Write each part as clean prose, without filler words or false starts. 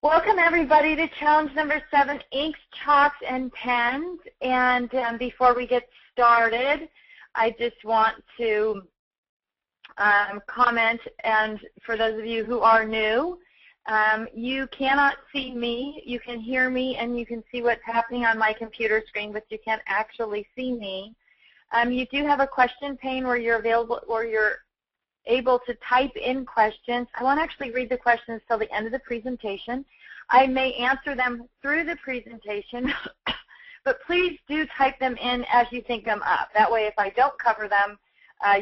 Welcome everybody to challenge number 7, inks, chalks, and pens. And before we get started, I just want to comment, and for those of you who are new, you cannot see me. You can hear me and you can see what's happening on my computer screen, but you can't actually see me. You do have a question pane where you're able to type in questions. I won't actually read the questions till the end of the presentation. I may answer them through the presentation, but please do type them in as you think them up. That way, if I don't cover them,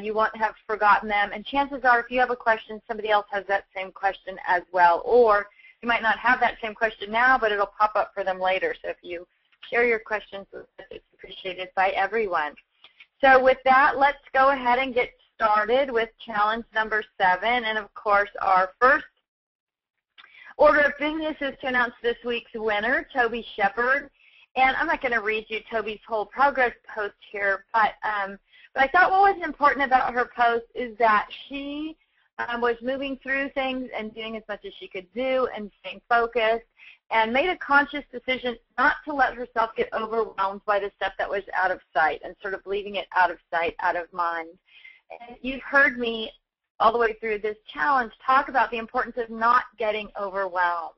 you won't have forgotten them. And chances are, if you have a question, somebody else has that same question as well. Or you might not have that same question now, but it'll pop up for them later. So if you share your questions with us, it's appreciated by everyone. So with that, let's go ahead and get started with challenge number 7. And of course, our first order of business is to announce this week's winner, Toby Shepard. And I'm not going to read you Toby's whole progress post here, but I thought what was important about her post is that she was moving through things and doing as much as she could do and staying focused, and made a conscious decision not to let herself get overwhelmed by the stuff that was out of sight and sort of leaving it out of sight, out of mind. And you've heard me all the way through this challenge talk about the importance of not getting overwhelmed.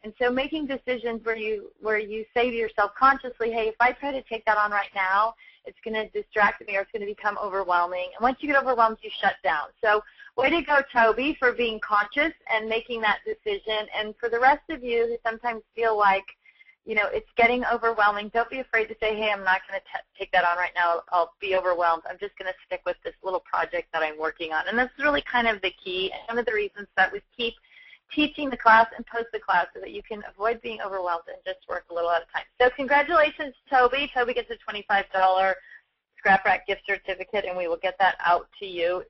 And so making decisions where you say to yourself consciously, hey, if I try to take that on right now, it's going to distract me or it's going to become overwhelming. And once you get overwhelmed, you shut down. So way to go, Toby, for being conscious and making that decision. And for the rest of you who sometimes feel like, it's getting overwhelming, don't be afraid to say, hey, I'm not going to take that on right now. I'll be overwhelmed. I'm just going to stick with this little project that I'm working on. And that's really kind of the key, and one of the reasons that we keep teaching the class and post the class so that you can avoid being overwhelmed and just work a little at a time. So congratulations, Toby. Toby gets a $25 Scrap Rack gift certificate, and we will get that out to you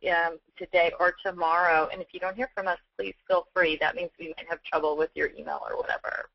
today or tomorrow. And if you don't hear from us, please feel free. That means we might have trouble with your email or whatever.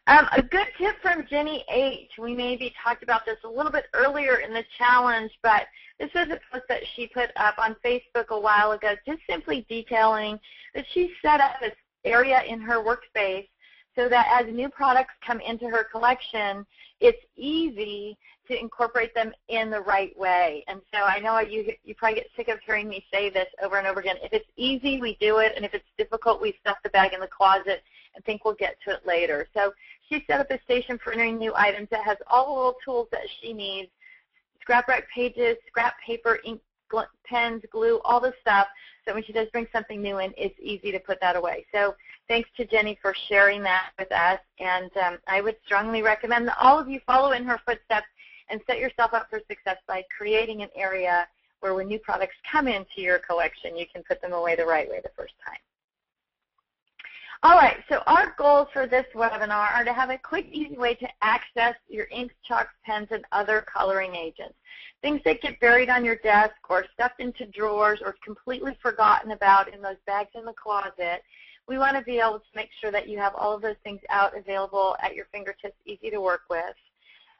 A good tip from Jenny H. We maybe talked about this a little bit earlier in the challenge, but this was a post that she put up on Facebook a while ago, just simply detailing that she set up this area in her workspace so that as new products come into her collection, it's easy to incorporate them in the right way. And so I know you probably get sick of hearing me say this over and over again. If it's easy, we do it, and if it's difficult, we stuff the bag in the closet and think we'll get to it later. So she set up a station for entering new items that has all the little tools that she needs, scrap rack pages, scrap paper, ink, pens, glue, all the stuff, so when she does bring something new in, it's easy to put that away. So thanks to Jenny for sharing that with us, and I would strongly recommend that all of you follow in her footsteps and set yourself up for success by creating an area where when new products come into your collection, you can put them away the right way the first time. All right, so our goals for this webinar are to have a quick, easy way to access your inks, chalks, pens, and other coloring agents. Things that get buried on your desk or stuffed into drawers or completely forgotten about in those bags in the closet. We want to be able to make sure that you have all of those things out, available at your fingertips, easy to work with.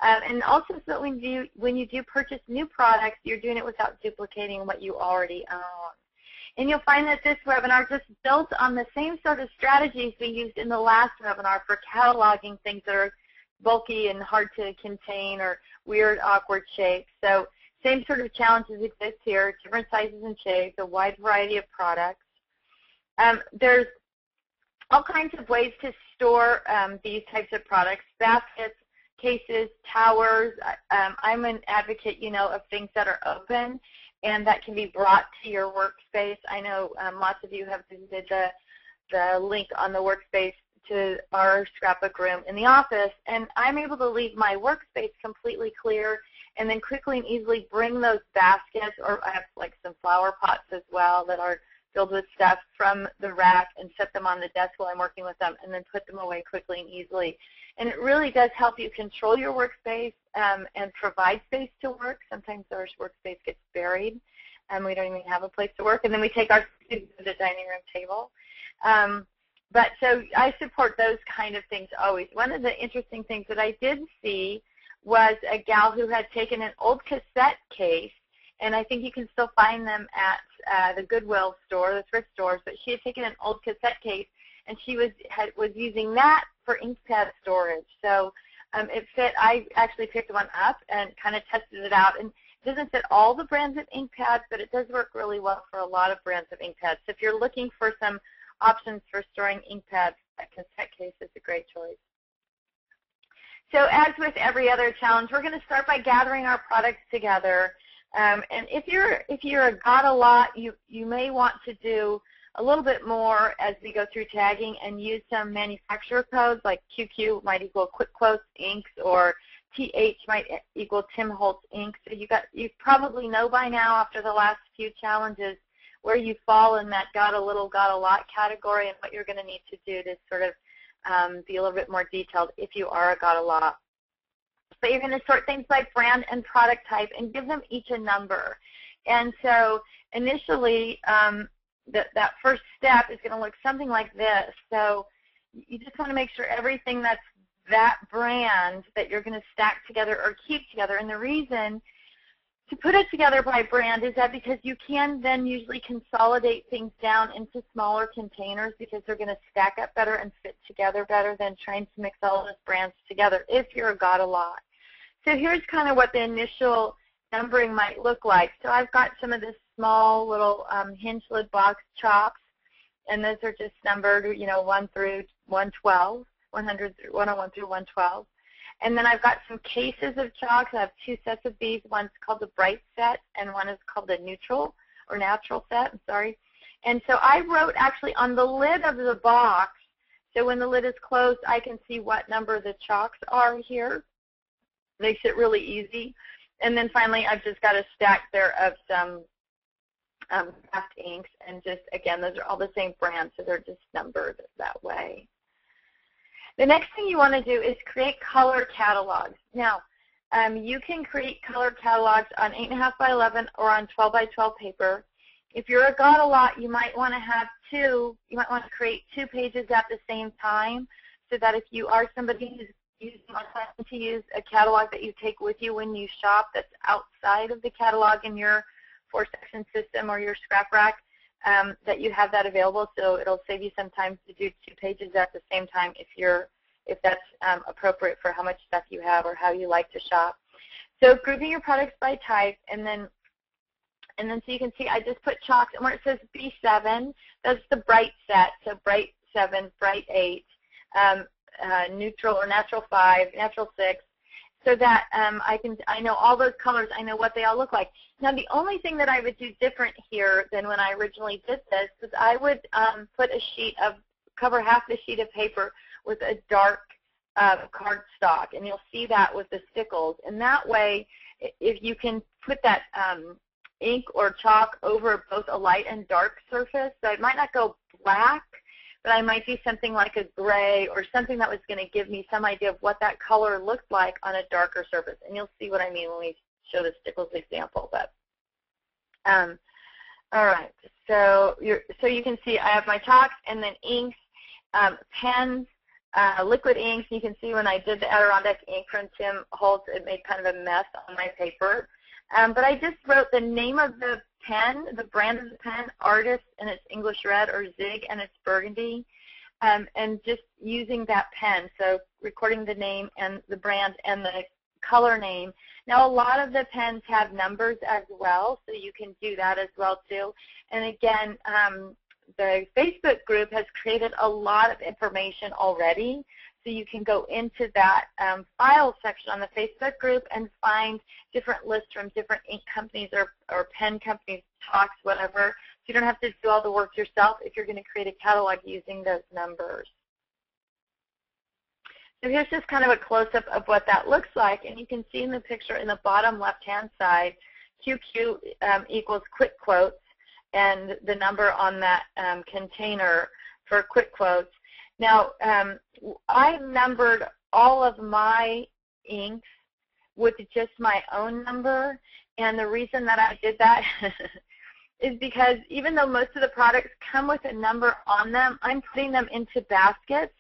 And also so that when you do purchase new products, you're doing it without duplicating what you already own. And you'll find that this webinar just builds on the same sort of strategies we used in the last webinar for cataloging things that are bulky and hard to contain or weird, awkward shapes. So same sort of challenges exist here, different sizes and shapes, a wide variety of products. There's all kinds of ways to store these types of products, baskets, cases, towers. I'm an advocate, of things that are open and that can be brought to your workspace. I know lots of you have visited the link on the workspace to our scrapbook room in the office, and I'm able to leave my workspace completely clear and then quickly and easily bring those baskets, or I have like some flower pots as well that are filled with stuff, from the rack and set them on the desk while I'm working with them and then put them away quickly and easily. And it really does help you control your workspace and provide space to work. Sometimes our workspace gets buried and we don't even have a place to work, and then we take our students to the dining room table. But so I support those kind of things always. One of the interesting things that I did see was a gal who had taken an old cassette case, and I think you can still find them at the Goodwill store, the thrift stores, but she had taken an old cassette case and she was using that for ink pad storage. So it fit. I actually picked one up and kind of tested it out, and it doesn't fit all the brands of ink pads, but it does work really well for a lot of brands of ink pads. So if you're looking for some options for storing ink pads, that cassette case is a great choice. So as with every other challenge, we're going to start by gathering our products together. And if you're a got a lot, you may want to do a little bit more as we go through tagging and use some manufacturer codes, like QQ might equal Quick Quotes Inks, or TH might equal Tim Holtz Inks. So you probably know by now after the last few challenges where you fall in that got a little, got a lot category, and what you're going to need to do to sort of be a little bit more detailed if you are a got a lot. But you're going to sort things by brand and product type and give them each a number. And so initially, that first step is going to look something like this. So you just want to make sure everything that's that brand that you're going to stack together or keep together. And the reason to put it together by brand is that because you can then usually consolidate things down into smaller containers because they're going to stack up better and fit together better than trying to mix all those brands together if you're got a lot. So here's kind of what the initial numbering might look like. So I've got some of this small little hinge lid box chalks, and those are just numbered, 1 through 112, 101 through 112. And then I've got some cases of chalks. I have two sets of these. One's called the bright set, and one is called the neutral or natural set. I'm sorry. And so I wrote actually on the lid of the box, so when the lid is closed, I can see what number the chalks are here. Makes it really easy. And then finally, I've just got a stack there of some craft inks, and just, again, those are all the same brand, so they're just numbered that way. The next thing you want to do is create color catalogs. Now, you can create color catalogs on 8.5 by 11 or on 12 by 12 paper. If you're a got a lot, you might want to have two. You might want to create 2 pages at the same time, so that if you are somebody who's planning to use a catalog that you take with you when you shop that's outside of the catalog in your 4-section system or your scrap rack, that you have that available, so it'll save you some time to do 2 pages at the same time if that's appropriate for how much stuff you have or how you like to shop. So grouping your products by type, and then so you can see I just put chalks, and where it says B7, that's the bright set, so bright 7, bright 8, neutral or natural 5, natural 6, so that I know all those colors, I know what they all look like. Now, the only thing that I would do different here than when I originally did this is I would cover half the sheet of paper with a dark cardstock, and you'll see that with the stickles. And that way, if you can put that ink or chalk over both a light and dark surface, so it might not go black, but I might do something like a gray or something that was going to give me some idea of what that color looked like on a darker surface. And you'll see what I mean when we show the stickles example. But all right, so you can see I have my chalks and then inks, pens, liquid inks. You can see when I did the Adirondack ink from Tim Holtz, it made kind of a mess on my paper. But I just wrote the name of the pen, the brand of the pen, Artist, and it's English Red, or Zig, and it's Burgundy, and just using that pen. So recording the name and the brand and the color name. Now, a lot of the pens have numbers as well, so you can do that as well too. And again, the Facebook group has created a lot of information already, so you can go into that file section on the Facebook group and find different lists from different ink companies or pen companies, chalks, whatever. So you don't have to do all the work yourself if you're going to create a catalog using those numbers. So here's just kind of a close-up of what that looks like. And you can see in the picture in the bottom left-hand side, QQ equals Quick Quotes, and the number on that container for Quick Quotes. Now, I numbered all of my inks with just my own number, and the reason that I did that is because even though most of the products come with a number on them, I'm putting them into baskets,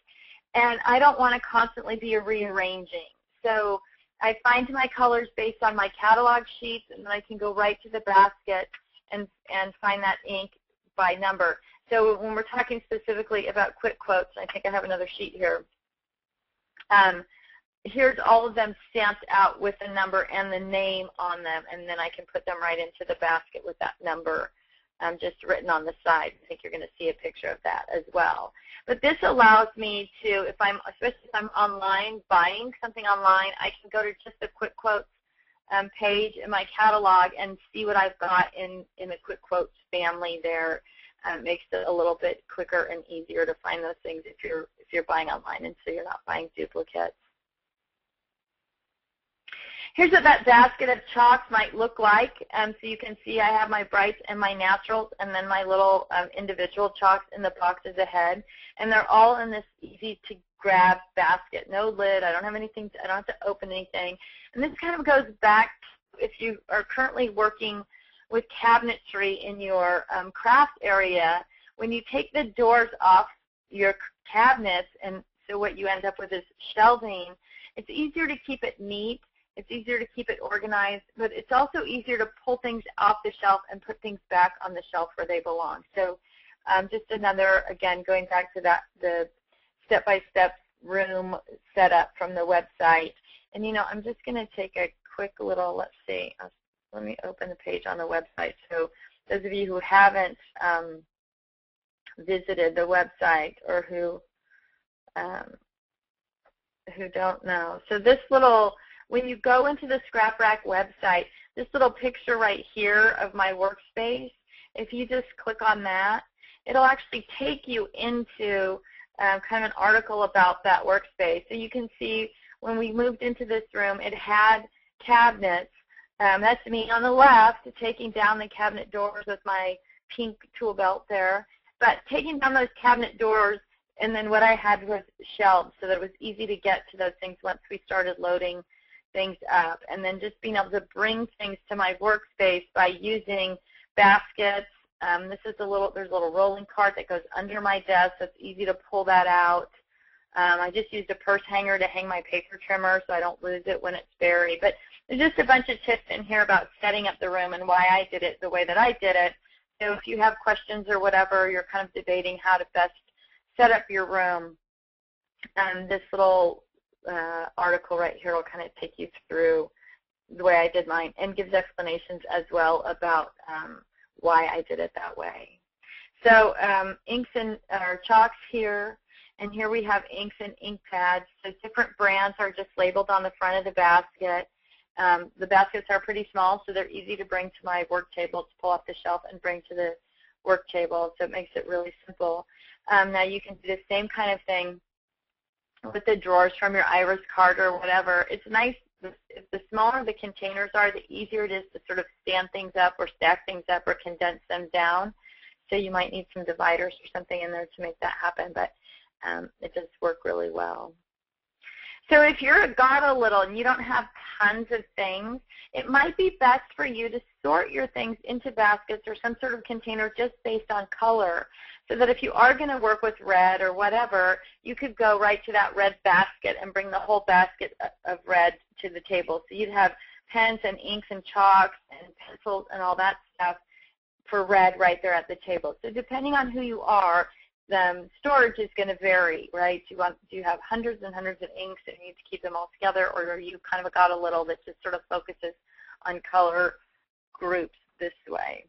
and I don't want to constantly be rearranging. So I find my colors based on my catalog sheets, and then I can go right to the basket and find that ink by number. So when we're talking specifically about quick quotes, I think I have another sheet here. Here's all of them stamped out with the number and the name on them, and then I can put them right into the basket with that number just written on the side. I think you're going to see a picture of that as well. But this allows me to, especially if I'm online, buying something online, I can go to just the quick quotes page in my catalog and see what I've got in the quick quotes family there. It makes it a little bit quicker and easier to find those things if you're buying online, and so you're not buying duplicates. Here's what that basket of chalks might look like. So you can see I have my brights and my naturals, and then my little individual chalks in the boxes ahead, and they're all in this easy-to-grab basket. No lid. I don't have anything. I don't have to open anything. And this kind of goes back if you are currently working with cabinetry in your craft area. When you take the doors off your cabinets, and so what you end up with is shelving, it's easier to keep it neat. It's easier to keep it organized, but it's also easier to pull things off the shelf and put things back on the shelf where they belong. So just another, again, going back to that, the step-by-step room setup from the website. And, I'm just going to take a quick little, let's see, let me open the page on the website. So those of you who haven't visited the website or who don't know. So this little, when you go into the Scrap Rack website, this little picture right here of my workspace, if you just click on that, it'll actually take you into kind of an article about that workspace. So you can see when we moved into this room, it had cabinets. That's me on the left, taking down the cabinet doors with my pink tool belt there. But taking down those cabinet doors, and then what I had was shelves so that it was easy to get to those things once we started loading things up, and then just being able to bring things to my workspace by using baskets. There's a little rolling cart that goes under my desk, so it's easy to pull that out. I just used a purse hanger to hang my paper trimmer so I don't lose it when it's buried. But there's just a bunch of tips in here about setting up the room and why I did it the way that I did it. So if you have questions or whatever, you're kind of debating how to best set up your room, this little article right here will kind of take you through the way I did mine and gives explanations as well about why I did it that way. So inks and chalks here, and here we have inks and ink pads. So different brands are just labeled on the front of the basket. The baskets are pretty small, so they're easy to bring to my work table, to pull off the shelf and bring to the work table, so it makes it really simple. Now you can do the same kind of thing with the drawers from your Iris card or whatever. It's nice, the smaller the containers are, the easier it is to sort of stand things up or stack things up or condense them down. So you might need some dividers or something in there to make that happen, but it does work really well. So if you're a got a little and you don't have tons of things, it might be best for you to sort your things into baskets or some sort of container just based on color, so that if you are going to work with red or whatever, you could go right to that red basket and bring the whole basket of red to the table. So you'd have pens and inks and chalks and pencils and all that stuff for red right there at the table. So depending on who you are, the storage is going to vary, right? Do you have hundreds and hundreds of inks and you need to keep them all together, or are you kind of got a little that just sort of focuses on color groups this way?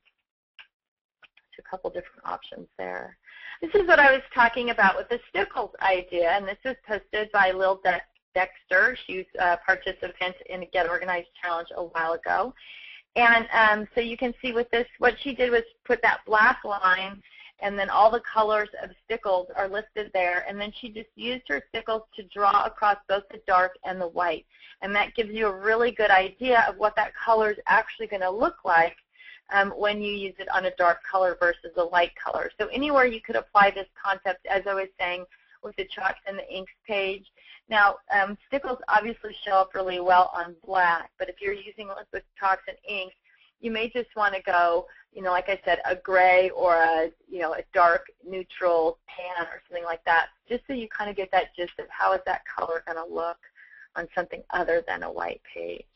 So a couple different options there. This is what I was talking about with the stickles idea, and this was posted by Lil Dexter. She's a participant in the Get Organized Challenge a while ago. And so you can see with this, what she did was put that black line, and then all the colors of stickles are listed there, and then she just used her stickles to draw across both the dark and the white. And that gives you a really good idea of what that color is actually going to look like when you use it on a dark color versus a light color. So anywhere you could apply this concept, as I was saying, with the chalks and the inks page. Now, stickles obviously show up really well on black, but if you're using it with chalks and inks, you may just want to go, like I said, a gray or a dark neutral tan or something like that, just so you kind of get that gist of how is that color going to look on something other than a white page.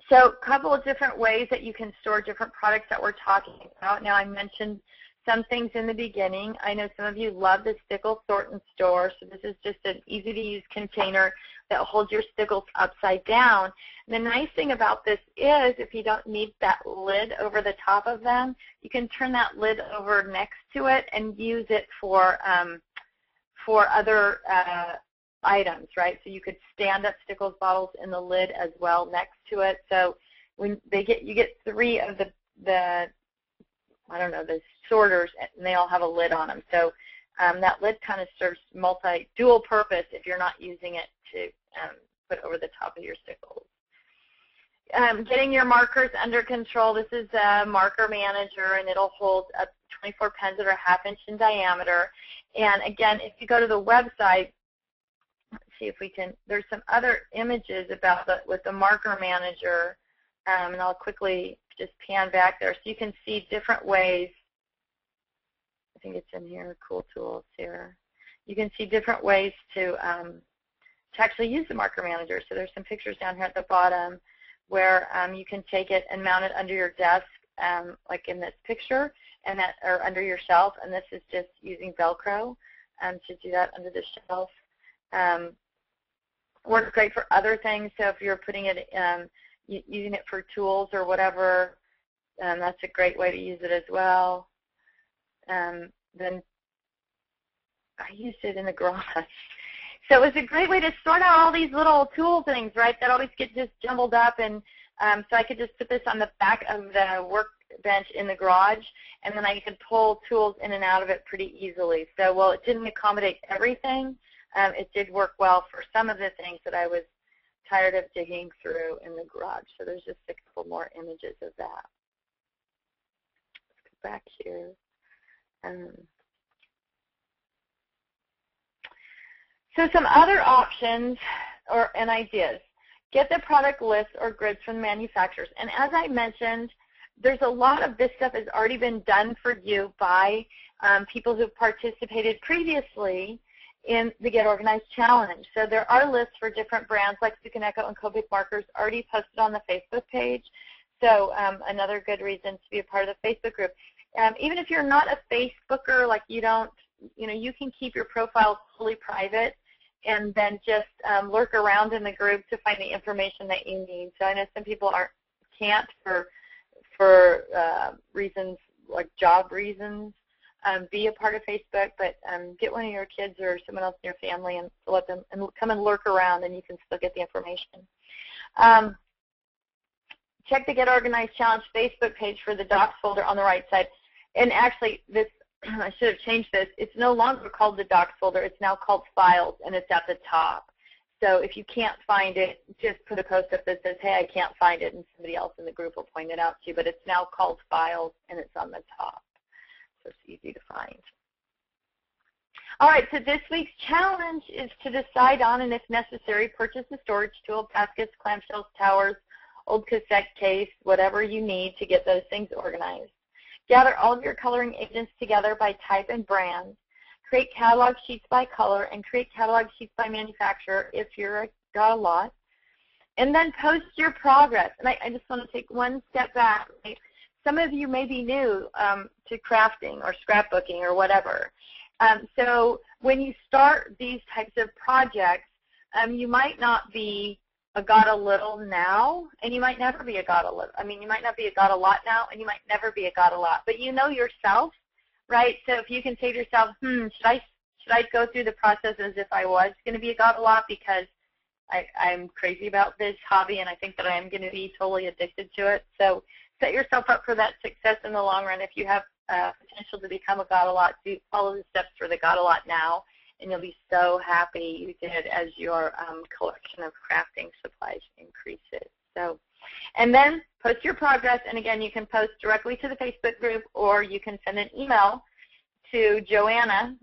So a couple of different ways that you can store different products that we're talking about. Now, I mentioned some things in the beginning. I know some of you love the stickle sort and store, so this is just an easy-to-use container that holds your stickles upside down. And the nice thing about this is if you don't need that lid over the top of them, you can turn that lid over next to it and use it for other items, right? So you could stand up stickles bottles in the lid as well next to it. So when you get 3 of the I don't know, the sorters, and they all have a lid on them. So that lid kind of serves dual purpose if you're not using it to put over the top of your stickles. Getting your markers under control. This is a marker manager, and it'll hold up 24 pens that are 1/2 inch in diameter. And again, if you go to the website, let's see if we can, there's some other images about with the marker manager, and I'll quickly just pan back there so you can see different ways. I think it's in here, cool tools here. You can see different ways to actually use the marker manager. So there's some pictures down here at the bottom where you can take it and mount it under your desk, like in this picture, or under your shelf, and this is just using Velcro to do that under the shelf. Works great for other things, so if you're putting it, using it for tools or whatever, that's a great way to use it as well. Then I used it in the garage. So it was a great way to sort out all these little tool things, right, that always get just jumbled up. And so I could just put this on the back of the workbench in the garage, and then I could pull tools in and out of it pretty easily. So while it didn't accommodate everything, it did work well for some of the things that I was tired of digging through in the garage. So there's just a couple more images of that. Let's go back here. So some other options and ideas. Get the product list or grids from the manufacturers. And as I mentioned, there's a lot of this stuff has already been done for you by people who've participated previously in the Get Organized Challenge. So there are lists for different brands like Sukaneko and Copic markers already posted on the Facebook page. So another good reason to be a part of the Facebook group. Even if you're not a Facebooker, like you can keep your profile fully private and then just lurk around in the group to find the information that you need. So I know some people can't for reasons like job reasons be a part of Facebook, but get one of your kids or someone else in your family and let them come and lurk around, and you can still get the information. Check the Get Organized Challenge Facebook page for the docs folder on the right side. And actually, this I should have changed this. It's no longer called the docs folder. It's now called Files, and it's at the top. So if you can't find it, just put a post-up that says, hey, I can't find it, and somebody else in the group will point it out to you. But it's now called Files, and it's on the top. So it's easy to find. All right, so this week's challenge is to decide on and, if necessary, purchase a storage tool, baskets, clamshells, towers, old cassette case, whatever you need to get those things organized. Gather all of your coloring agents together by type and brand. Create catalog sheets by color and create catalog sheets by manufacturer if you've got a lot. And then post your progress. And I just want to take one step back. Right? Some of you may be new to crafting or scrapbooking or whatever. So when you start these types of projects, you might not be a got a little now, and you might never be a got a little. I mean, you might not be a got a lot now, and you might never be a got a lot. But you know yourself, right? So if you can say to yourself, should I go through the process as if I was going to be a got a lot because I'm crazy about this hobby and I think that I am going to be totally addicted to it. So set yourself up for that success in the long run. If you have potential to become a got a lot, do follow the steps for the got a lot now, and you'll be so happy you did as your collection of crafting supplies increases. So, and then post your progress, and again, you can post directly to the Facebook group, or you can send an email to Joanna,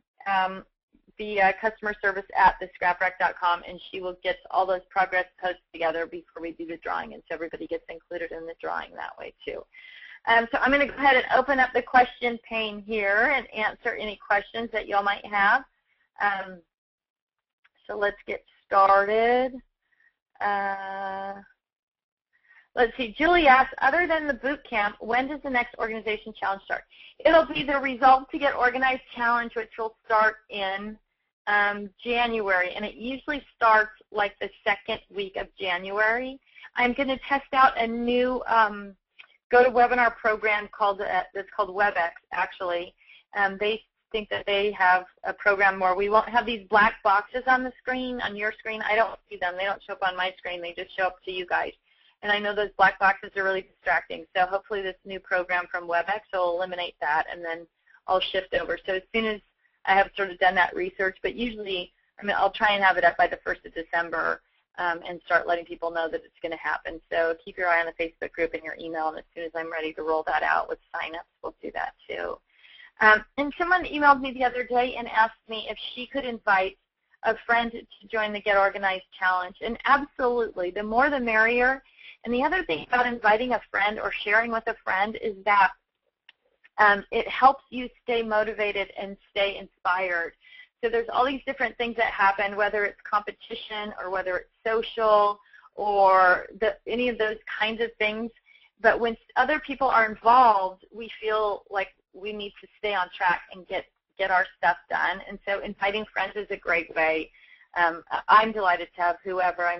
the customer service at thescraprack.com, and she will get all those progress posts together before we do the drawing, and so everybody gets included in the drawing that way too. So I'm going to go ahead and open up the question pane here and answer any questions that y'all might have. So let's get started. Let's see. Julie asks, other than the boot camp, when does the next organization challenge start? It'll be the Resolve to Get Organized challenge, which will start in January, and it usually starts like the second week of January. I'm going to test out a new GoToWebinar program that's called WebEx, actually. They think that they have a program where we won't have these black boxes on the screen, on your screen. I don't see them. They don't show up on my screen. They just show up to you guys. And I know those black boxes are really distracting. So hopefully this new program from WebEx will eliminate that, and then I'll shift over. So as soon as I have sort of done that research, but usually, I'll try and have it up by the 1st of December and start letting people know that it's going to happen. So keep your eye on the Facebook group and your email, and as soon as I'm ready to roll that out with signups, we'll do that too. And someone emailed me the other day and asked me if she could invite a friend to join the Get Organized Challenge. And absolutely, the more the merrier. And the other thing about inviting a friend or sharing with a friend is that it helps you stay motivated and stay inspired. So there's all these different things that happen, whether it's competition or whether it's social or any of those kinds of things. But when other people are involved, we feel like we need to stay on track and get our stuff done. And so inviting friends is a great way. I'm delighted to have whoever.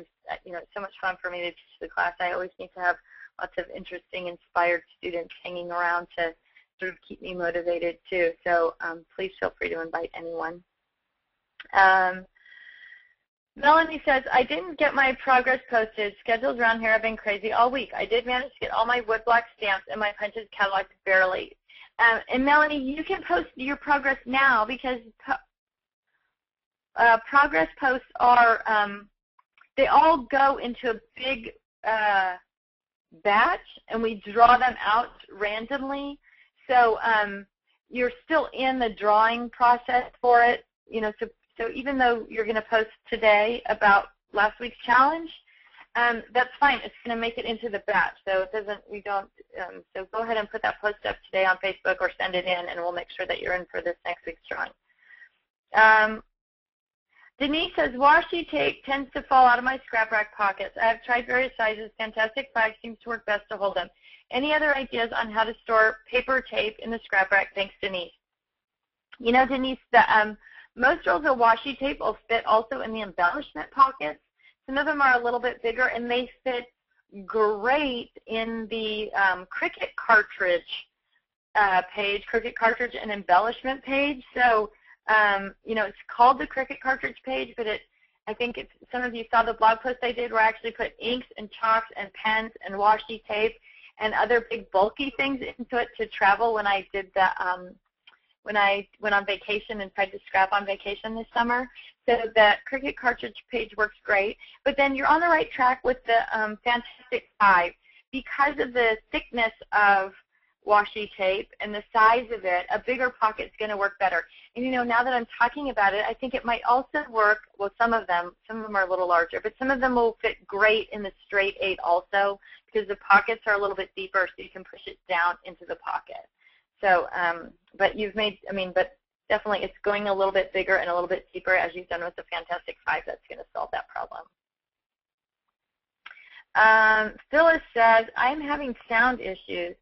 It's so much fun for me to teach the class. I always need to have lots of interesting, inspired students hanging around to sort of keep me motivated too. So please feel free to invite anyone. Melanie says, I didn't get my progress posted. Schedules around here have been crazy all week. I did manage to get all my woodblock stamps and my punches cataloged barely. And Melanie, you can post your progress now because progress posts are, they all go into a big batch, and we draw them out randomly. So you're still in the drawing process for it. So even though you're going to post today about last week's challenge, that's fine. It's going to make it into the batch. So so go ahead and put that post up today on Facebook or send it in, and we'll make sure that you're in for this next week's drawing. Denise says, washi tape tends to fall out of my scrap rack pockets. I have tried various sizes. Fantastic Flag seems to work best to hold them. Any other ideas on how to store paper tape in the scrap rack? Thanks, Denise. Denise, most rolls of washi tape will fit also in the embellishment pockets. Some of them are a little bit bigger, and they fit great in the Cricut cartridge page, Cricut cartridge and embellishment page. So, it's called the Cricut cartridge page, but I think some of you saw the blog post I did where I actually put inks and chalks and pens and washi tape and other big bulky things into it to travel when I did the when I went on vacation and tried to scrap on vacation this summer. So the Cricut cartridge page works great. But then you're on the right track with the Fantastic 5. Because of the thickness of washi tape and the size of it, a bigger pocket's going to work better. And now that I'm talking about it, I think it might also work, well, some of them are a little larger, but some of them will fit great in the straight 8 also, because the pockets are a little bit deeper, so you can push it down into the pocket. So, but definitely it's going a little bit bigger and a little bit deeper as you've done with the Fantastic 5. That's going to solve that problem. Phyllis says, I'm having sound issues.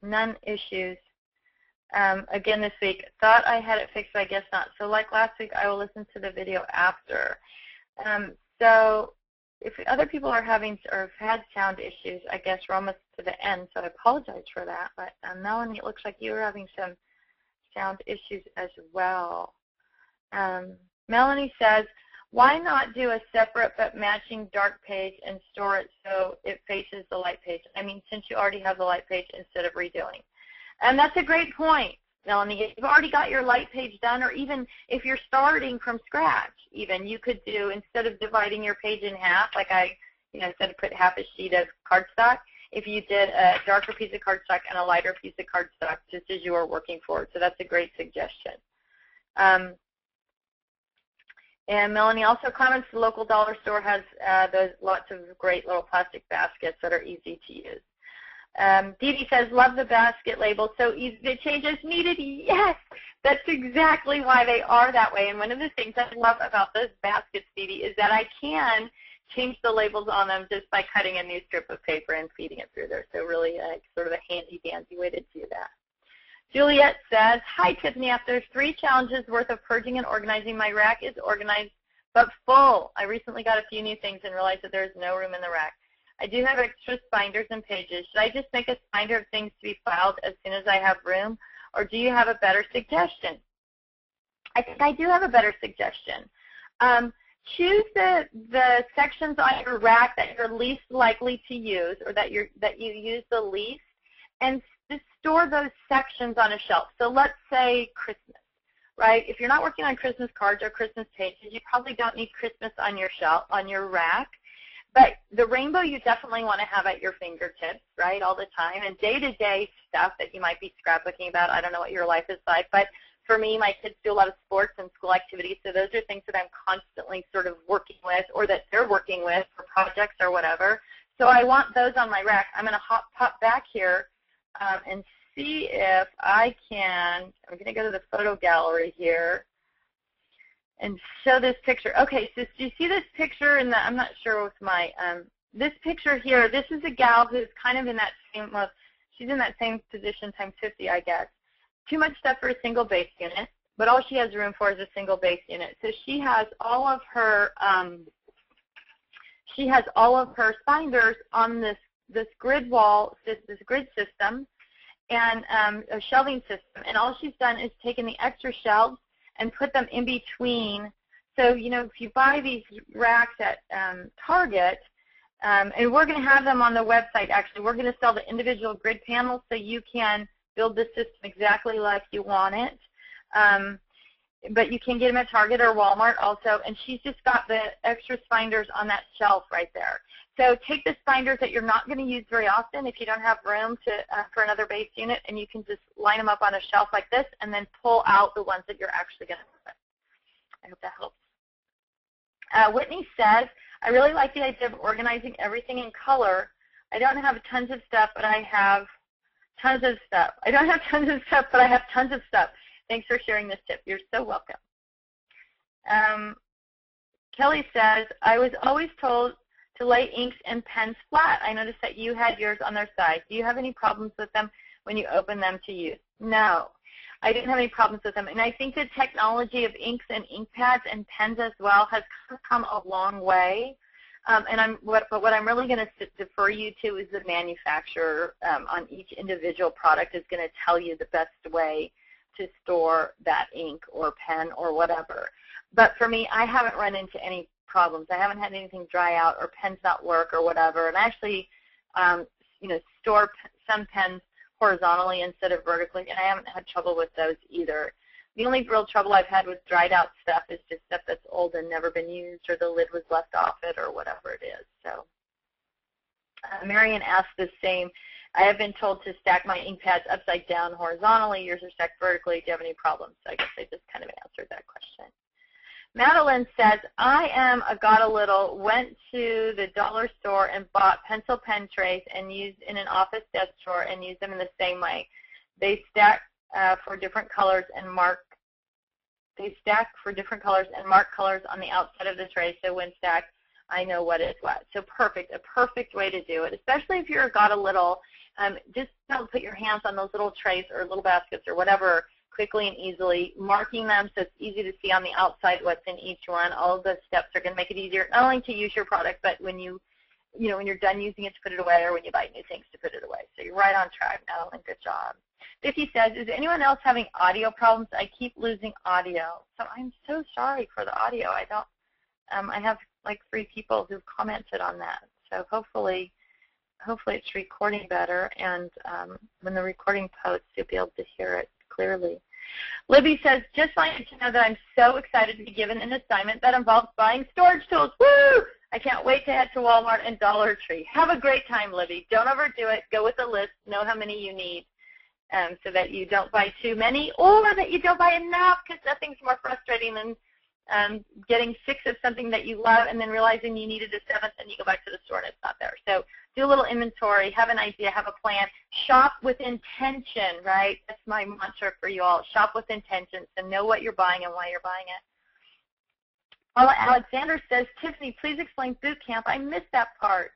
None issues. Again this week. Thought I had it fixed, but I guess not. So like last week, I will listen to the video after. So if other people are having or have had sound issues, I guess we're almost to the end, so I apologize for that. But Melanie, it looks like you were having some sound issues as well. Melanie says, why not do a separate but matching dark page and store it so it faces the light page? Since you already have the light page instead of redoing. And that's a great point, Melanie. If you've already got your light page done, or even if you're starting from scratch, even you could do, instead of dividing your page in half, like I said, put half a sheet of cardstock, if you did a darker piece of cardstock and a lighter piece of cardstock, just as you are working forward. So that's a great suggestion. And Melanie also comments the local dollar store has those lots of great little plastic baskets that are easy to use. Dee Dee says, love the basket labels, so easy to change as needed. Yes, that's exactly why they are that way. And one of the things I love about those baskets, Dee Dee, is that I can change the labels on them just by cutting a new strip of paper and feeding it through there. So really sort of a handy-dandy way to do that. Juliet says, hi, Tiffany. After 3 challenges worth of purging and organizing, my rack is organized but full. I recently got a few new things and realized that there is no room in the rack. I do have extra binders and pages. Should I just make a binder of things to be filed as soon as I have room, or do you have a better suggestion? I think I do have a better suggestion. Choose the sections on your rack that you're least likely to use, or that you use the least, and just store those sections on a shelf. So let's say Christmas, right? If you're not working on Christmas cards or Christmas pages, you probably don't need Christmas on your shelf, on your rack. But the rainbow you definitely want to have at your fingertips, right, all the time. And day-to-day stuff that you might be scrapbooking about, I don't know what your life is like, but for me, my kids do a lot of sports and school activities, so those are things that I'm constantly sort of working with, or that they're working with for projects or whatever. So I want those on my rack. I'm going to pop back here and see if I can. I'm going to go to the photo gallery here and show this picture. Okay, so do you see this picture in the, I'm not sure with my, this picture here, this is a gal who's kind of in that same, well, she's in that same position times 50, I guess. Too much stuff for a single base unit, but all she has room for is a single base unit. So she has all of her, binders on this grid wall, this grid system, and a shelving system. And all she's done is taken the extra shelves and put them in between. So, you know, if you buy these racks at Target, and we're going to have them on the website, actually. We're going to sell the individual grid panels so you can build the system exactly like you want it. But you can get them at Target or Walmart also. And she's just got the extra binders on that shelf right there. So take the binders that you're not going to use very often if you don't have room for another base unit, and you can just line them up on a shelf like this and then pull out the ones that you're actually going to put. I hope that helps. Whitney says, I really like the idea of organizing everything in color. I don't have tons of stuff, but I have tons of stuff. I don't have tons of stuff, but I have tons of stuff. Thanks for sharing this tip. You're so welcome. Kelly says, I was always told to lay inks and pens flat. I noticed that you had yours on their side. Do you have any problems with them when you open them to use? No, I didn't have any problems with them. And I think the technology of inks and ink pads and pens as well has come a long way. But what I'm really going to defer you to is the manufacturer on each individual product is going to tell you the best way to store that ink or pen or whatever. But for me, I haven't run into any problems. I haven't had anything dry out or pens not work or whatever. And I actually, store some pens horizontally instead of vertically, and I haven't had trouble with those either. The only real trouble I've had with dried out stuff is just stuff that's old and never been used, or the lid was left off it, or whatever it is. So Marion asked the same. I have been told to stack my ink pads upside down horizontally. Yours are stacked vertically. Do you have any problems? So I guess I just kind of answered that question. Madeline says, I am a got a little, went to the dollar store and bought pencil pen trays and used in an office desk drawer and used them in the same way. They stack for different colors and mark colors on the outside of the tray, so when stacked, I know what is what. So perfect, a perfect way to do it, especially if you're got a little. Just don't put your hands on those little trays or little baskets or whatever quickly and easily, marking them so it's easy to see on the outside what's in each one. All of those steps are going to make it easier not only to use your product, but when you're done using it to put it away, or when you buy new things to put it away. So you're right on track, Madeline. Good job. Vicki says, is anyone else having audio problems? I keep losing audio. So I'm so sorry for the audio. I have like 3 people who've commented on that. So hopefully it's recording better, and when the recording posts, you'll be able to hear it clearly. Libby says, just wanted to know that I'm so excited to be given an assignment that involves buying storage tools. Woo! I can't wait to head to Walmart and Dollar Tree. Have a great time, Libby. Don't overdo it. Go with the list. Know how many you need, so that you don't buy too many, or that you don't buy enough, because nothing's more frustrating than getting 6 of something that you love and then realizing you needed a 7th and you go back to the store and it's not there. So do a little inventory, have an idea, have a plan. Shop with intention, right? That's my mantra for you all. Shop with intention, so know what you're buying and why you're buying Paula Alexander says, Tiffany, please explain boot camp. I missed that part.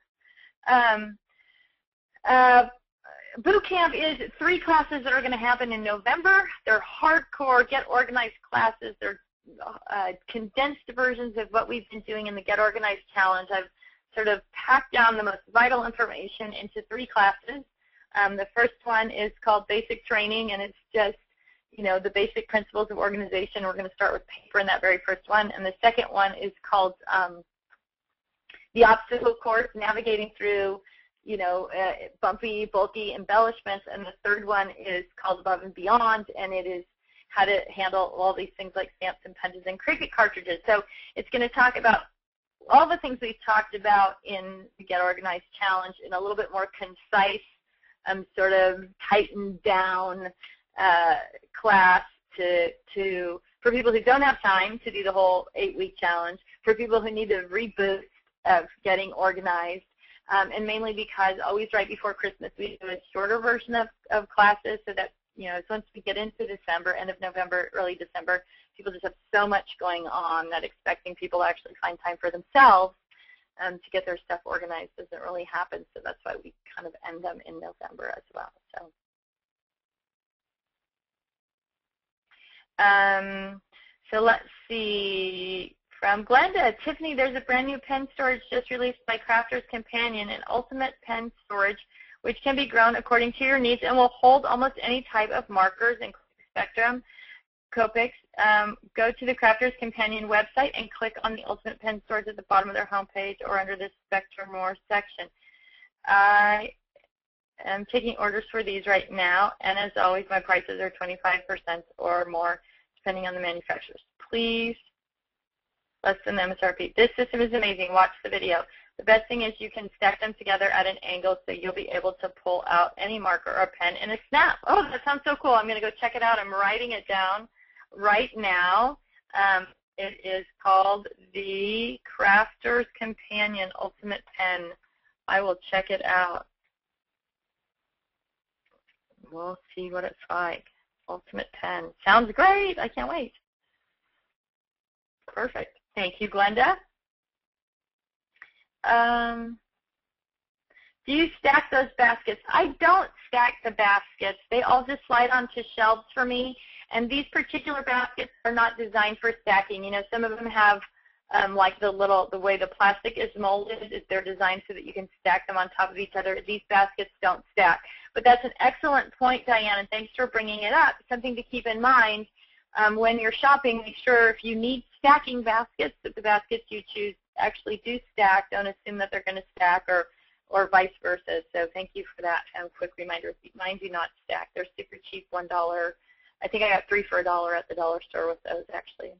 Boot camp is 3 classes that are going to happen in November. They're hardcore, get organized classes. They're condensed versions of what we've been doing in the Get Organized Challenge. I've sort of packed down the most vital information into 3 classes. The first one is called Basic Training, and it's just, the basic principles of organization. We're going to start with paper in that very first one. And the second one is called the Obstacle Course, navigating through, bumpy, bulky embellishments. And the third one is called Above and Beyond, and it is how to handle all these things like stamps and punches and Cricut cartridges. So it's going to talk about all the things we've talked about in the Get Organized Challenge in a little bit more concise, sort of tightened down class for people who don't have time to do the whole 8-week challenge, for people who need a reboot of getting organized, and mainly because always right before Christmas we do a shorter version of classes so that, once we get into December, end of November, early December, people just have so much going on that expecting people to actually find time for themselves to get their stuff organized doesn't really happen. So that's why we kind of end them in November as well. So let's see. From Glenda, Tiffany, there's a brand new pen storage just released by Crafter's Companion, an ultimate pen storage which can be grown according to your needs and will hold almost any type of markers, including Spectrum, Copics. Go to the Crafter's Companion website and click on the Ultimate Pen Storage at the bottom of their homepage or under the Spectrum More section. I am taking orders for these right now, and as always, my prices are 25% or more, depending on the manufacturers. Please, less than the MSRP. This system is amazing. Watch the video. The best thing is you can stack them together at an angle so you'll be able to pull out any marker or pen in a snap. Oh, that sounds so cool. I'm going to go check it out. I'm writing it down right now. It is called the Crafter's Companion Ultimate Pen. I will check it out. We'll see what it's like. Ultimate Pen. Sounds great. I can't wait. Perfect. Thank you, Glenda. Do you stack those baskets? I don't stack the baskets. They all just slide onto shelves for me. And these particular baskets are not designed for stacking. Some of them have like the way the plastic is molded, they're designed so that you can stack them on top of each other. These baskets don't stack. But that's an excellent point, Diane, and thanks for bringing it up. Something to keep in mind when you're shopping, make sure if you need stacking baskets, that the baskets you choose actually do stack. Don't assume that they're going to stack or vice versa. So thank you for that quick reminder. Mine do not stack. They're super cheap, $1. I think I got 3 for $1 at the dollar store with those, actually.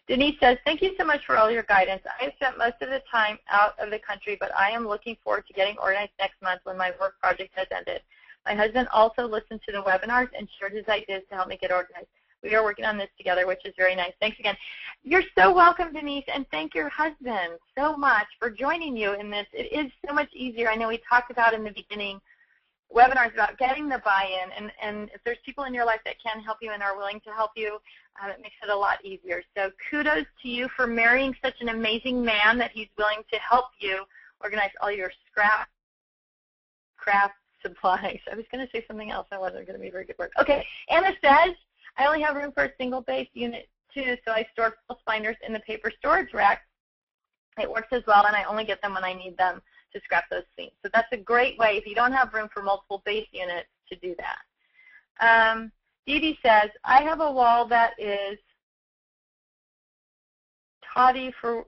Denise says, thank you so much for all your guidance. I have spent most of the time out of the country, but I am looking forward to getting organized next month when my work project has ended. My husband also listened to the webinars and shared his ideas to help me get organized. We are working on this together, which is very nice. Thanks again. You're so welcome, Denise, and thank your husband so much for joining you in this. It is so much easier. I know we talked about in the beginning webinars about getting the buy-in, and if there's people in your life that can help you and are willing to help you, it makes it a lot easier. So kudos to you for marrying such an amazing man that he's willing to help you organize all your craft supplies. I was going to say something else. That wasn't going to be a very good word. Okay, Anna says, I only have room for a single base unit too, so I store full spiders in the paper storage rack. It works as well, and I only get them when I need them to scrap those seams. So that's a great way, if you don't have room for multiple base units, to do that. Dee Dee says, I have a wall that is toddy for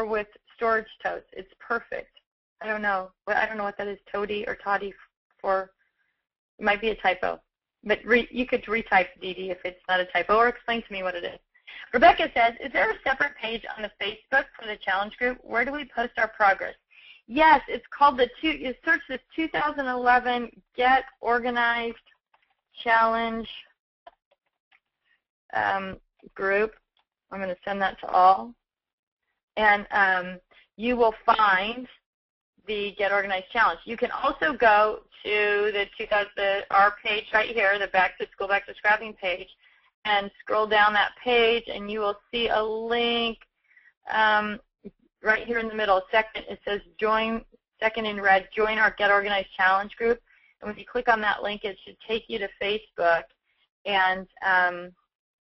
with storage totes. It's perfect. I don't know what that is, toady or toddy for. It might be a typo. But you could retype, Dee Dee, if it's not a typo, or explain to me what it is. Rebecca says, is there a separate page on the Facebook for the challenge group? Where do we post our progress? Yes, it's called you search this 2011 Get Organized Challenge group. I'm going to send that to all. And you will find the Get Organized Challenge. You can also go to our page right here, the Back to School, Back to Scrapping page, and scroll down that page, and you will see a link right here in the middle, second, it says join, second in red, join our Get Organized Challenge group. And when you click on that link, it should take you to Facebook. And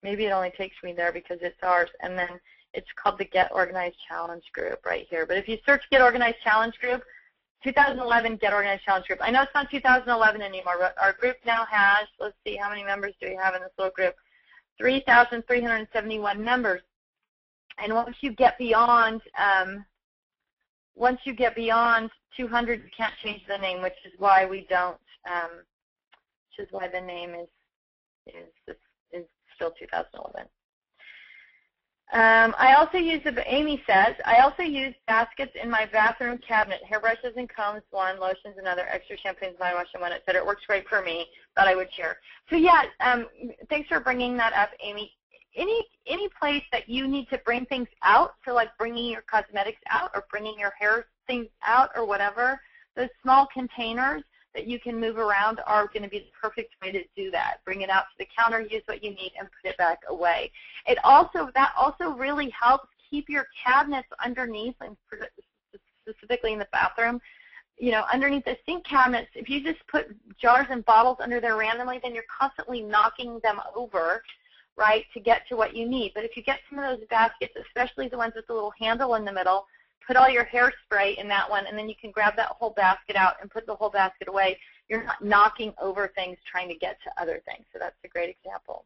maybe it only takes me there because it's ours. And then it's called the Get Organized Challenge group right here. But if you search Get Organized Challenge group, 2011 Get Organized Challenge group. I know it's not 2011 anymore, but our group now has, let's see, how many members do we have in this little group? 3,371 members. And once you get beyond 200, you can't change the name, which is why we don't. Which is why the name is still 2011. I also use, Amy says, I also use baskets in my bathroom cabinet, hairbrushes and combs, one, lotions another, extra shampoos, body wash and one, etc. It works great for me, but I would share. So yeah, thanks for bringing that up, Amy. Any place that you need to bring things out, so like bringing your cosmetics out or bringing your hair things out or whatever, those small containers that you can move around are going to be the perfect way to do that. Bring it out to the counter, use what you need, and put it back away. That also really helps keep your cabinets underneath, and specifically in the bathroom, underneath the sink cabinets. If you just put jars and bottles under there randomly, then you're constantly knocking them over, right, to get to what you need. But if you get some of those baskets, especially the ones with the little handle in the middle, put all your hairspray in that one, and then you can grab that whole basket out and put the whole basket away. You're not knocking over things trying to get to other things. So that's a great example.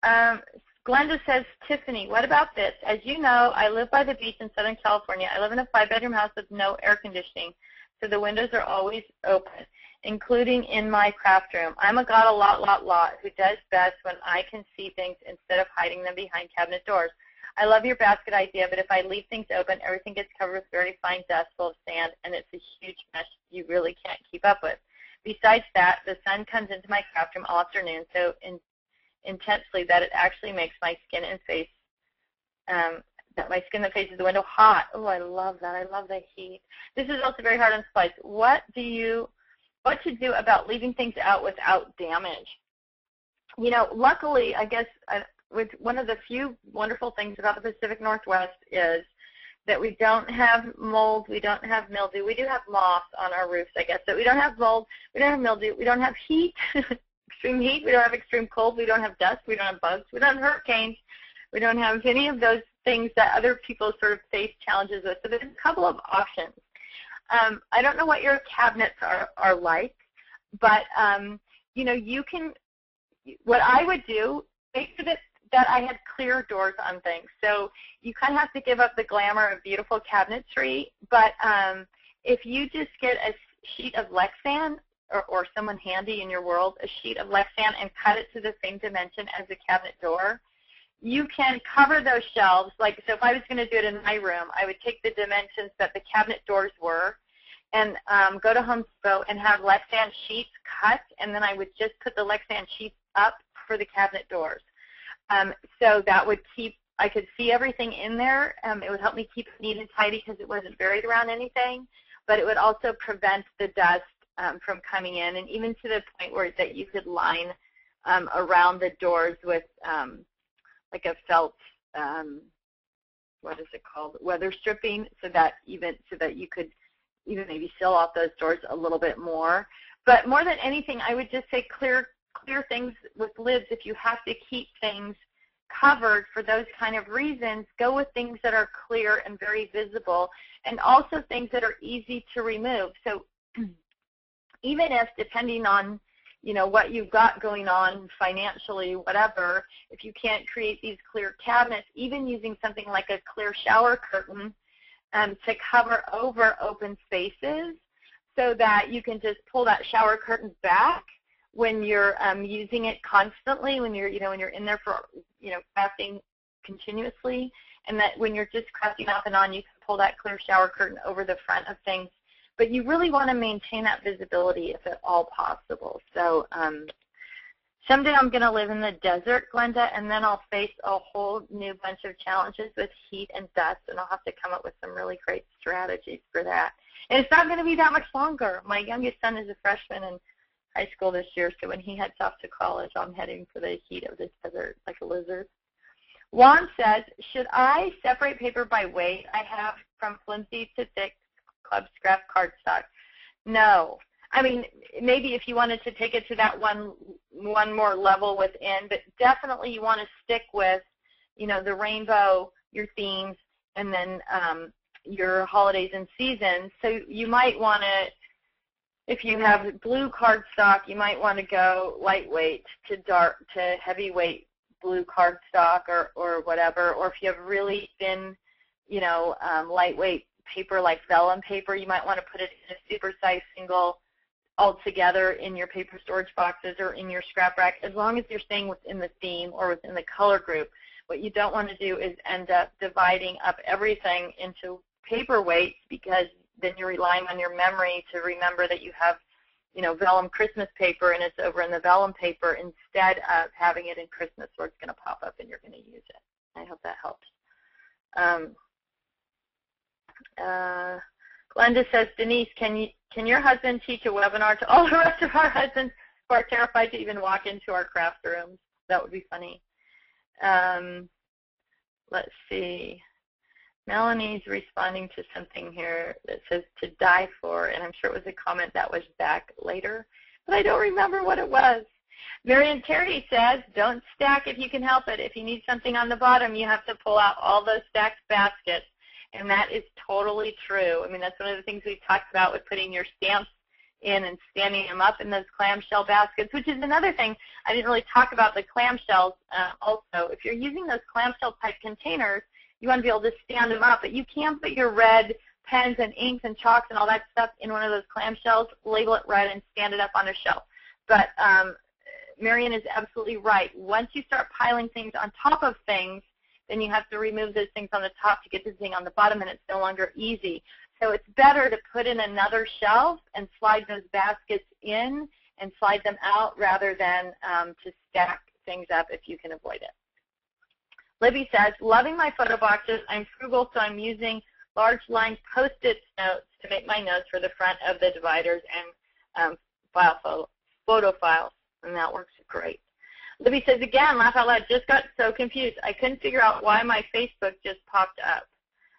Glenda says, Tiffany, what about this? As you know, I live by the beach in Southern California. I live in a 5-bedroom house with no air conditioning, so the windows are always open, including in my craft room. I'm a got a lot who does best when I can see things instead of hiding them behind cabinet doors. I love your basket idea, but if I leave things open, everything gets covered with very fine dust full of sand, and it's a huge mess you really can't keep up with. Besides that, the sun comes into my craft room all afternoon so intensely that it actually makes my skin and face, that faces the window hot. Oh, I love that. I love the heat. This is also very hard on supplies. What to do about leaving things out without damage? Luckily, I guess, with one of the few wonderful things about the Pacific Northwest is that we don't have mold, we don't have mildew. We do have moss on our roofs, I guess, but we don't have mold, we don't have mildew, we don't have heat, extreme heat, we don't have extreme cold, we don't have dust, we don't have bugs, we don't have hurricanes, we don't have any of those things that other people sort of face challenges with. So there's a couple of options. I don't know what your cabinets are like, but you can, what I would do, make sure that I had clear doors on things. So you kind of have to give up the glamour of beautiful cabinetry, but if you just get a sheet of Lexan or someone handy in your world, a sheet of Lexan, and cut it to the same dimension as the cabinet door, you can cover those shelves. Like, so if I was going to do it in my room, I would take the dimensions that the cabinet doors were and go to Home Depot and have Lexan sheets cut, and then I would just put the Lexan sheets up for the cabinet doors. So that would I could see everything in there. It would help me keep it neat and tidy because it wasn't buried around anything, but it would also prevent the dust from coming in, and even to the point that you could line around the doors with like a felt, what is it called, weather stripping, so that you could even maybe seal off those doors a little bit more. But more than anything, I would just say clear things with lids. If you have to keep things covered for those kind of reasons, go with things that are clear and very visible, and also things that are easy to remove. So even if, depending on what you've got going on financially, whatever, if you can't create these clear cabinets, even using something like a clear shower curtain to cover over open spaces, so that you can just pull that shower curtain back when you're using it constantly, when you're in there for crafting continuously, and that when you're just crafting off and on, you can pull that clear shower curtain over the front of things. But you really want to maintain that visibility if at all possible. So someday I'm going to live in the desert, Glenda, and then I'll face a whole new bunch of challenges with heat and dust, and I'll have to come up with some really great strategies for that. And it's not going to be that much longer. My youngest son is a freshman in high school this year, so when he heads off to college, I'm heading for the heat of this desert like a lizard. Juan says, should I separate paper by weight? I have from flimsy to thick club scrap cardstock. No. I mean, maybe if you wanted to take it to that one more level within, but definitely you want to stick with, you know, the rainbow, your themes, and then your holidays and seasons. So you might want to, if you have blue cardstock, you might want to go lightweight to heavyweight blue cardstock or whatever. Or if you have really thin, you know, lightweight paper like vellum paper, you might want to put it in a super size single all together in your paper storage boxes or in your scrap rack, as long as you're staying within the theme or within the color group. What you don't want to do is end up dividing up everything into paper weights, because then you're relying on your memory to remember that you have, you know, vellum Christmas paper and it's over in the vellum paper instead of having it in Christmas where it's going to pop up and you're going to use it. I hope that helps. Glenda says, Denise, can your husband teach a webinar to all the rest of our husbands who are terrified to even walk into our craft rooms? That would be funny. Let's see. Melanie's responding to something here that says to die for, and I'm sure it was a comment that was back later, but I don't remember what it was. Marion Terry says, don't stack if you can help it. If you need something on the bottom, you have to pull out all those stacked baskets. And that is totally true. I mean, that's one of the things we talked about with putting your stamps in and standing them up in those clamshell baskets, which is another thing. I didn't really talk about the clamshells also. If you're using those clamshell type containers, you want to be able to stand them up, but you can put your red pens and inks and chalks and all that stuff in one of those clamshells, label it red, and stand it up on a shelf. But Marion is absolutely right. Once you start piling things on top of things, then you have to remove those things on the top to get the thing on the bottom, and it's no longer easy. So it's better to put in another shelf and slide those baskets in and slide them out rather than to stack things up if you can avoid it. Libby says, loving my photo boxes. I'm frugal, so I'm using large line Post-it notes to make my notes for the front of the dividers and photo files, and that works great. Libby says, again, laugh out loud, just got so confused. I couldn't figure out why my Facebook just popped up.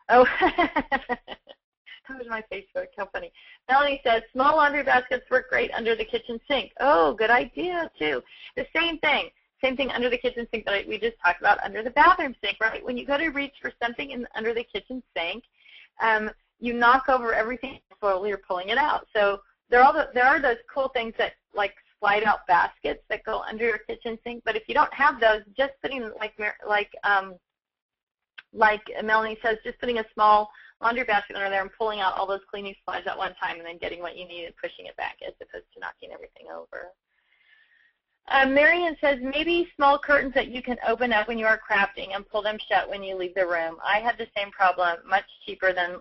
Oh, that was my Facebook. How funny. Melanie says, small laundry baskets work great under the kitchen sink. Oh, good idea, too. The same thing under the kitchen sink that we just talked about under the bathroom sink, right? When you go to reach for something under the kitchen sink, you knock over everything slowly you're pulling it out. So there are those cool things that, like, slide out baskets that go under your kitchen sink, but if you don't have those, just putting like Melanie says, just putting a small laundry basket under there and pulling out all those cleaning supplies at one time and then getting what you need and pushing it back as opposed to knocking everything over. Marion says, maybe small curtains that you can open up when you are crafting and pull them shut when you leave the room. I had the same problem, much cheaper than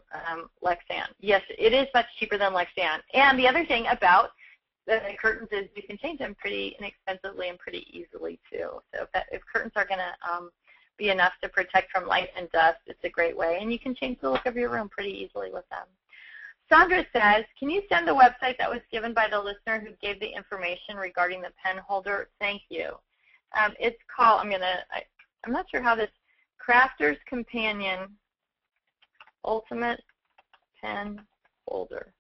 Lexan. Yes, it is much cheaper than Lexan. And the other thing about the curtains is you can change them pretty inexpensively and pretty easily too. So if curtains are going to be enough to protect from light and dust, it's a great way. And you can change the look of your room pretty easily with them. Sandra says, can you send the website that was given by the listener who gave the information regarding the pen holder? Thank you. It's called, I'm not sure how this, Crafter's Companion Ultimate Pen Holder.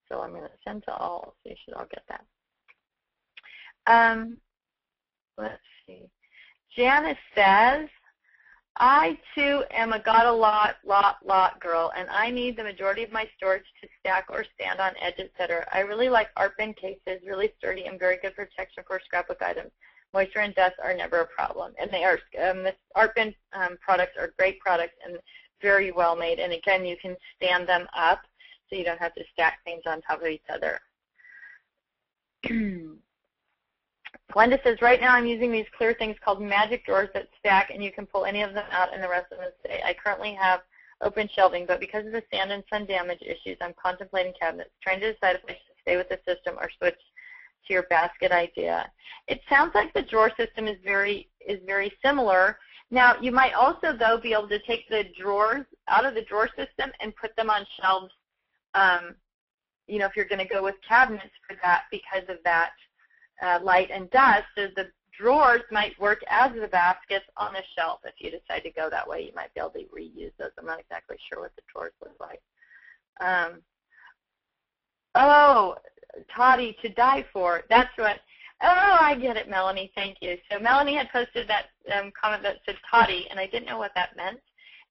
So I'm going to send to all, so you should all get that. Let's see. Janice says, I, too, am a got a lot girl, and I need the majority of my storage to stack or stand on edge, etc. I really like art bin cases, really sturdy and very good protection for scrapbook items. Moisture and dust are never a problem. And they are, the art bin products are great products and very well made. And again, you can stand them up, so you don't have to stack things on top of each other. Glenda says, right now I'm using these clear things called magic drawers that stack, and you can pull any of them out and the rest of them stay. I currently have open shelving, but because of the sand and sun damage issues, I'm contemplating cabinets, trying to decide if I should stay with the system or switch to your basket idea. It sounds like the drawer system is very similar. Now, you might also, though, be able to take the drawers out of the drawer system and put them on shelves, if you're going to go with cabinets for that because of that light and dust. So drawers might work as the baskets on the shelf. If you decide to go that way, you might be able to reuse those. I'm not exactly sure what the drawers look like. Oh, Toddy, to die for. That's what. Oh, I get it, Melanie. Thank you. So Melanie had posted that comment that said Toddy, and I didn't know what that meant.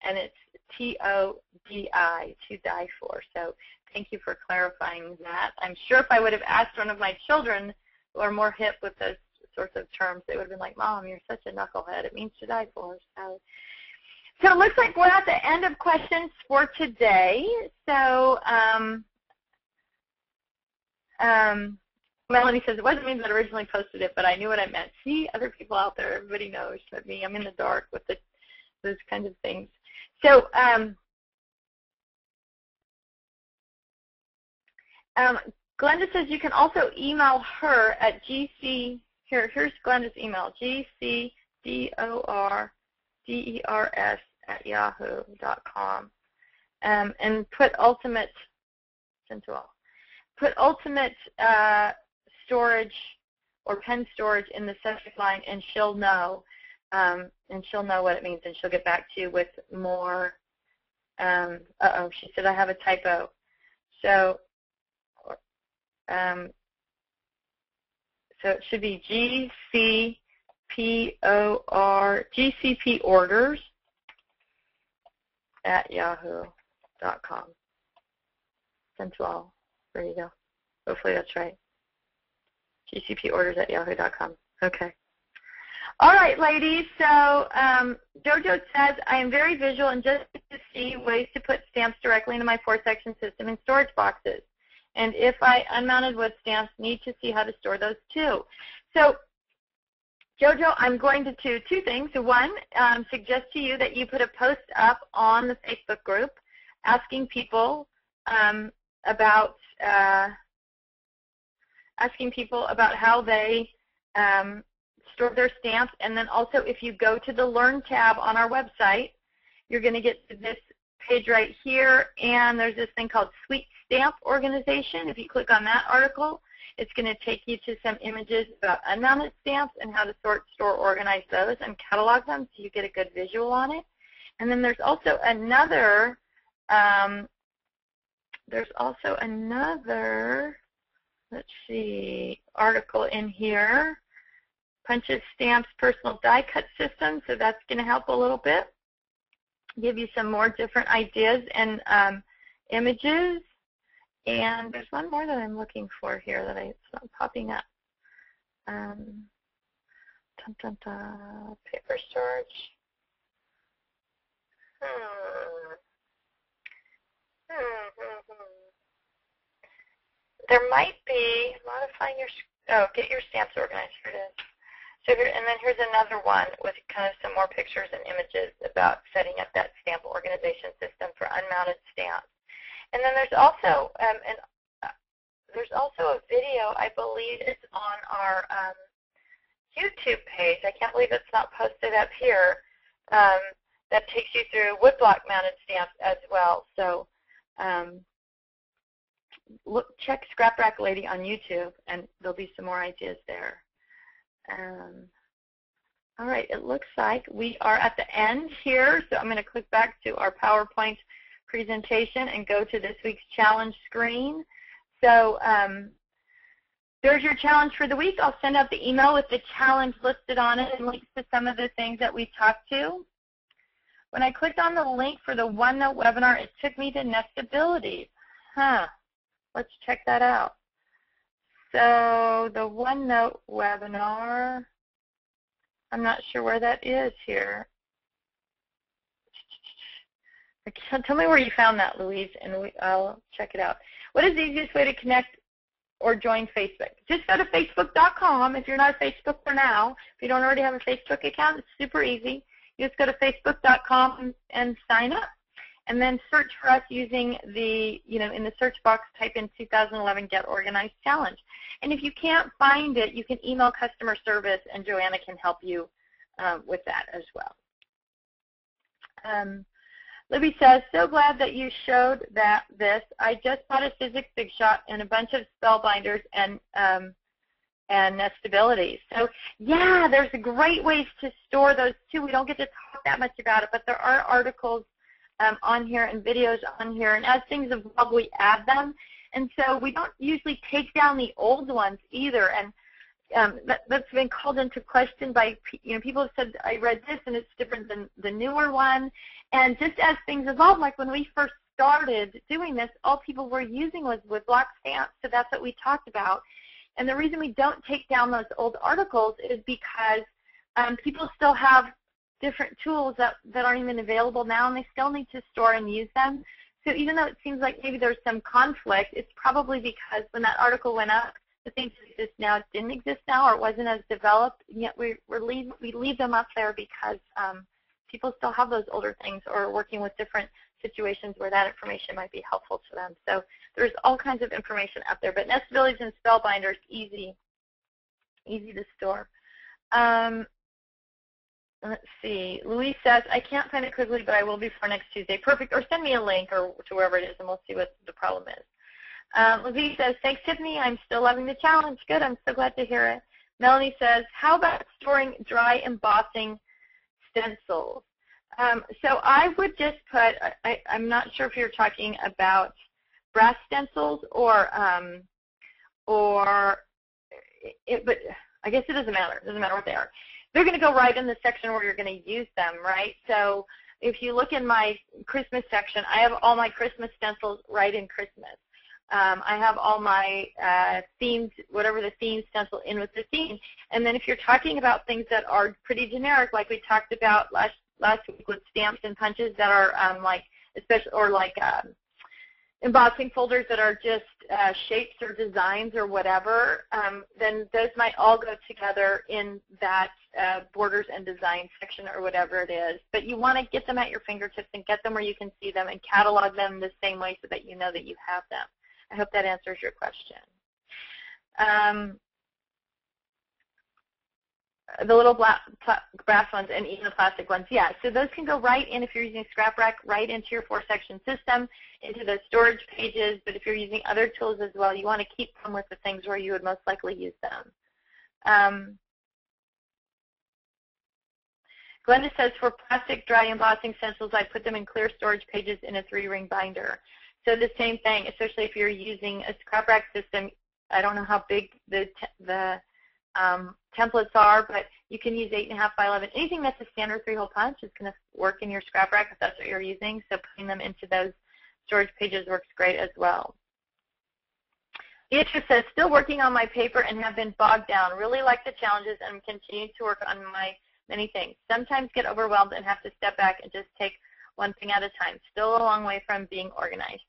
And it's T-O-D-I, to die for. So thank you for clarifying that. I'm sure if I would have asked one of my children who are more hip with those sorts of terms, they would have been like, Mom, you're such a knucklehead. It means to die for. So it looks like we're at the end of questions for today. So Melanie says, it wasn't me that originally posted it, but I knew what I meant. See, other people out there, everybody knows that me. I'm in the dark with those kinds of things. So Glenda says you can also email her at GC. Here's Glenda's email, gcdorders@yahoo.com, and put ultimate storage or pen storage in the subject line, and she'll know what it means, and she'll get back to you with more. She said I have a typo. So so it should be gcporders@yahoo.com. Send to all. There you go. Hopefully that's right. gcporders@yahoo.com. Okay. All right, ladies. So JoJo says, I am very visual and just to see ways to put stamps directly into my 4-section system in storage boxes. And if I unmounted wood stamps, need to see how to store those too. So, JoJo, I'm going to do 2 things. One, suggest to you that you put a post up on the Facebook group asking people about how they store their stamps. And then also, if you go to the Learn tab on our website, you're going to get to this page right here, and there's this thing called Sweet Stamp Organization. If you click on that article, it's going to take you to some images about unmounted stamps and how to sort, store, organize those, and catalog them so you get a good visual on it. And then there's also another let's see, article in here, Punches, Stamps, Personal Die Cut System. So that's going to help a little bit, give you some more different ideas and images. And there's one more that I'm looking for here that it's not popping up. Paper storage. There might be modifying your, get your stamps organized. Here it is. So here, and then here's another one with kind of some more pictures and images about setting up that stamp organization system for unmounted stamps. And then there's also a video, I believe it's on our YouTube page. I can't believe it's not posted up here, that takes you through woodblock mounted stamps as well. So check Scrap Rack Lady on YouTube, and there'll be some more ideas there. All right, it looks like we are at the end here, so I'm going to click back to our PowerPoint presentation and go to this week's challenge screen. So there's your challenge for the week. I'll send out the email with the challenge listed on it and links to some of the things that we talked to. When I clicked on the link for the OneNote webinar, it took me to Nestability. Let's check that out. So the OneNote webinar, I'm not sure where that is here. Tell me where you found that, Louise, and I'll check it out. What is the easiest way to connect or join Facebook? Just go to Facebook.com if you're not a Facebook for now. If you don't already have a Facebook account, it's super easy. You just go to Facebook.com and sign up. And then search for us using the, in the search box, type in 2011 Get Organized Challenge. And if you can't find it, you can email customer service, and Joanna can help you with that as well. Libby says, so glad that you showed this. I just bought a Physics Big Shot and a bunch of spellbinders and and nestability. So, yeah, there's great ways to store those too. We don't get to talk that much about it, but there are articles on here and videos on here, and as things evolve, we add them. And so we don't usually take down the old ones either, and that's been called into question by, people have said, I read this and it's different than the newer one. And just as things evolve, like when we first started doing this, all people were using was woodblock stamps, so that's what we talked about. And the reason we don't take down those old articles is because people still have different tools that aren't even available now, and they still need to store and use them. So even though it seems like maybe there's some conflict, it's probably because when that article went up, the things that exist now didn't exist now, or it wasn't as developed, and yet we leave them up there because people still have those older things or are working with different situations where that information might be helpful to them. So there's all kinds of information out there, but nestabilities and spellbinders, easy to store. Let's see. Louise says, I can't find it quickly, but I will before next Tuesday. Perfect. Or send me a link or to wherever it is, and we'll see what the problem is. Louise says, thanks, Tiffany. I'm still loving the challenge. Good. I'm so glad to hear it. Melanie says, how about storing dry embossing stencils? So I would just put, I'm not sure if you're talking about brass stencils but I guess it doesn't matter. It doesn't matter what they are. They're going to go right in the section where you're going to use them, right? So if you look in my Christmas section, I have all my Christmas stencils right in Christmas. I have all my themes, whatever the theme stencil in with the theme. And then if you're talking about things that are pretty generic, like we talked about last week with stamps and punches that are embossing folders that are just shapes or designs or whatever, then those might all go together in that borders and design section or whatever it is. But you want to get them at your fingertips and get them where you can see them and catalog them the same way so that you know that you have them. I hope that answers your question. The little brass ones and even the plastic ones, yeah. So those can go right in, if you're using Scrap Rack, right into your 4-section system, into the storage pages. But if you're using other tools as well, you want to keep them with the things where you would most likely use them. Glenda says, for plastic dry embossing stencils, I put them in clear storage pages in a 3-ring binder. So the same thing, especially if you're using a Scrap Rack system. I don't know how big the templates are, but you can use 8.5 by 11. Anything that's a standard 3-hole punch is going to work in your Scrap Rack if that's what you're using. So putting them into those storage pages works great as well. Beatrice says, still working on my paper and have been bogged down. Really like the challenges and continue to work on my many things. Sometimes get overwhelmed and have to step back and just take one thing at a time. Still a long way from being organized.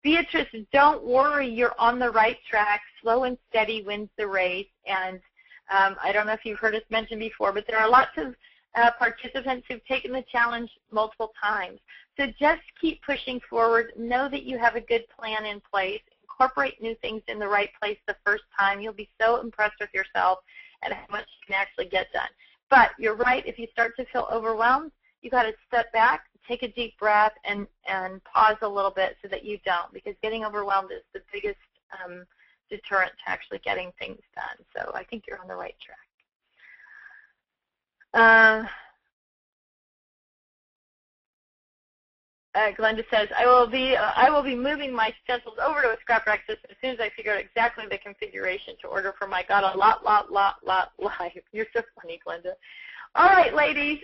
Beatrice, don't worry. You're on the right track. Slow and steady wins the race. And I don't know if you've heard us mention before, but there are lots of participants who've taken the challenge multiple times. So just keep pushing forward. Know that you have a good plan in place. Incorporate new things in the right place the first time. You'll be so impressed with yourself and how much you can actually get done. But you're right. If you start to feel overwhelmed, you got to step back, take a deep breath, and pause a little bit so that you don't, because getting overwhelmed is the biggest deterrent to actually getting things done. So I think you're on the right track. Glenda says, I will be moving my stencils over to a Scrap Rack system as soon as I figure out exactly the configuration to order for my God, a lot live. You're so funny, Glenda. All right, ladies.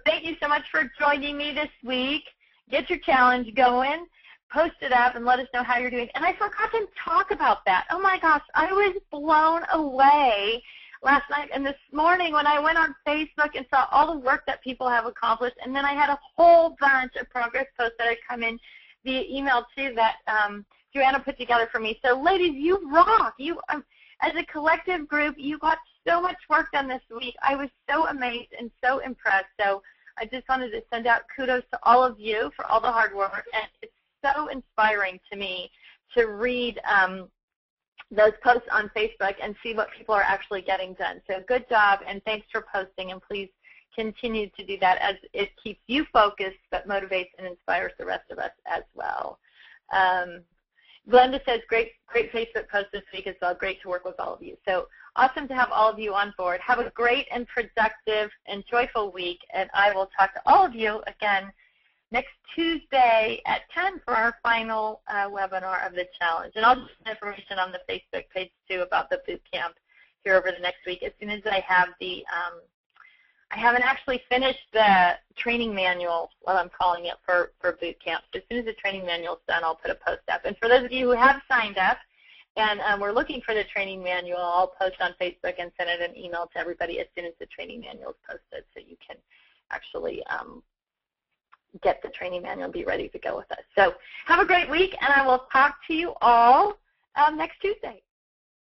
Thank you so much for joining me this week. Get your challenge going. Post it up and let us know how you're doing. And I forgot to talk about that. Oh, my gosh. I was blown away last night and this morning when I went on Facebook and saw all the work that people have accomplished. And then I had a whole bunch of progress posts that had come in via email, too, that Joanna put together for me. So, ladies, you rock. You, as a collective group, you got so much work done this week. I was so amazed and so impressed. So I just wanted to send out kudos to all of you for all the hard work. And it's so inspiring to me to read those posts on Facebook and see what people are actually getting done. So good job, and thanks for posting, and please continue to do that as it keeps you focused but motivates and inspires the rest of us as well. Glenda says, great Facebook post this week as well. Great to work with all of you. So awesome to have all of you on board. Have a great and productive and joyful week, and I will talk to all of you again next Tuesday at 10 for our final webinar of the challenge. And I'll just put information on the Facebook page, too, about the boot camp here over the next week as soon as I have the I haven't actually finished the training manual, what I'm calling it, for boot camp. So as soon as the training manual is done, I'll put a post up. And for those of you who have signed up and we're looking for the training manual, I'll post on Facebook and send it an email to everybody as soon as the training manual is posted so you can actually get the training manual and be ready to go with us. So have a great week, and I will talk to you all next Tuesday.